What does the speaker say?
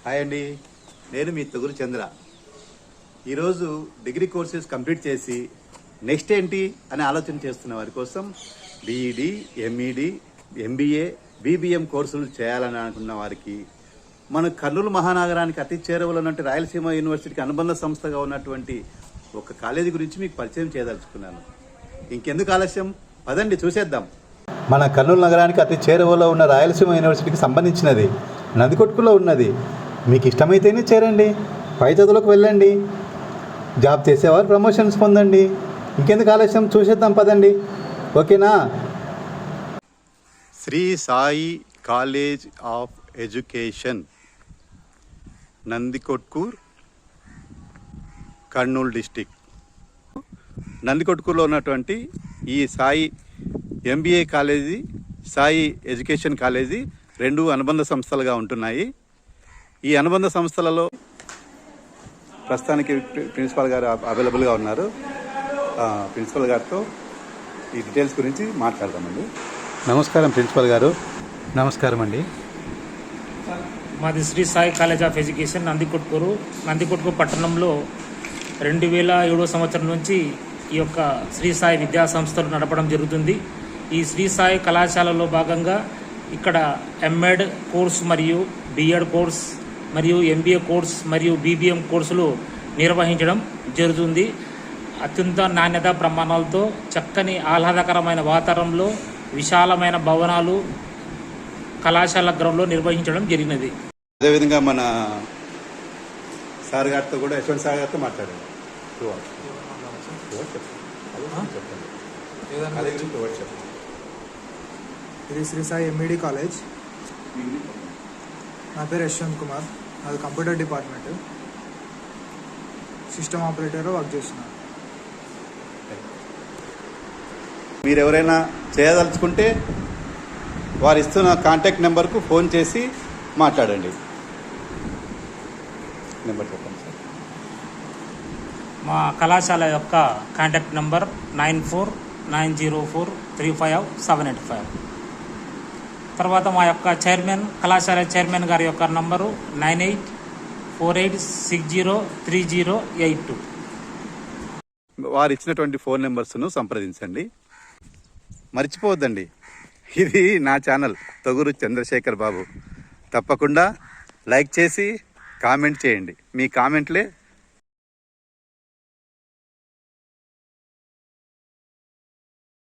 Hi అండి, నేను మీ తొగురు చంద్ర. ఈరోజు డిగ్రీ కోర్సెస్ కంప్లీట్ చేసి నెక్స్ట్ ఏంటి అని ఆలోచన చేస్తున్న వారి కోసం బీఈడి, ఎంఈడి, ఎంబీఏ, బీబీఎం కోర్సులు చేయాలని అనుకున్న వారికి మన కర్నూలు మహానగరానికి అతి చేరువలో ఉన్నటువంటి రాయలసీమ యూనివర్సిటీకి అనుబంధ సంస్థగా ఉన్నటువంటి ఒక కాలేజీ గురించి మీకు పరిచయం చేయదలుచుకున్నాను. ఇంకెందుకు ఆలస్యం, పదండి చూసేద్దాం. మన కర్నూలు నగరానికి అతి చేరువలో ఉన్న రాయలసీమ యూనివర్సిటీకి సంబంధించినది నందికొట్కులో ఉన్నది. మీకు ఇష్టమైతేనే చేరండి, పై చదువులకు వెళ్ళండి, జాబ్ చేసేవారు ప్రమోషన్స్ పొందండి. ఇంకెందుకు ఆలస్యం, చూసేద్దాం పదండి. ఓకేనా? Shri Sai college of education, Nandikotkur, Kurnool district. నందికొట్కూరులో ఉన్నటువంటి ఈ సాయి ఎంబీఏ కాలేజీ, సాయి ఎడ్యుకేషన్ కాలేజీ రెండు అనుబంధ సంస్థలుగా ఉంటున్నాయి. ఈ అనుబంధ సంస్థలలో ప్రస్తుతానికి ప్రిన్సిపాల్ గారు అవైలబుల్గా ఉన్నారు. ప్రిన్సిపల్ గారితో ఈ డీటెయిల్స్ గురించి మాట్లాడదామండి. నమస్కారం ప్రిన్సిపల్ గారు. నమస్కారం అండి. మాది Shri Sai college of education Nandikotkur పట్టణంలో 2007 సంవత్సరం నుంచి ఈ యొక్క శ్రీ సాయి విద్యా సంస్థలు నడపడం జరుగుతుంది. ఈ శ్రీ సాయి కళాశాలలో భాగంగా ఇక్కడ ఎంఎడ్ కోర్స్ మరియు బిఎడ్ కోర్స్ మరియు ఎంబీఏ కోర్స్ మరియు బీబీఎం కోర్సులు నిర్వహించడం జరుగుతుంది. అత్యంత నాణ్యత ప్రమాణాలతో చక్కని ఆహ్లాదకరమైన వాతావరణంలో విశాలమైన భవనాలు కళాశాల గ్రౌండ్లో నిర్వహించడం జరిగినది. అదేవిధంగా మన సార్ గారితో కూడా, యశ్వంత్ సార్ గారితో మాట్లాడారు. ఇది శ్రీ సాయి ఎంఈడి కాలేజ్. నా పేరు యశ్వంత్ కుమార్, నాది computer department, system operator work చేస్తున్నాను. మీరు ఎవరైనా చేయదలుచుకుంటే వారు ఇస్తున్న కాంటాక్ట్ నెంబర్కు ఫోన్ చేసి మాట్లాడండి. నెంబర్ చెప్పండి సార్. మా కళాశాల యొక్క కాంటాక్ట్ నెంబర్ 9490435785. తర్వాత మా యొక్క కళాశాల చైర్మన్ గారి యొక్క నంబరు 9848603082. వారు ఇచ్చినటువంటి ఫోన్ నెంబర్స్ను సంప్రదించండి. మర్చిపోవద్దండి, ఇది నా ఛానల్ తొగురు చంద్రశేఖర్ బాబు. తప్పకుండా లైక్ చేసి కామెంట్ చేయండి. మీ కామెంట్లే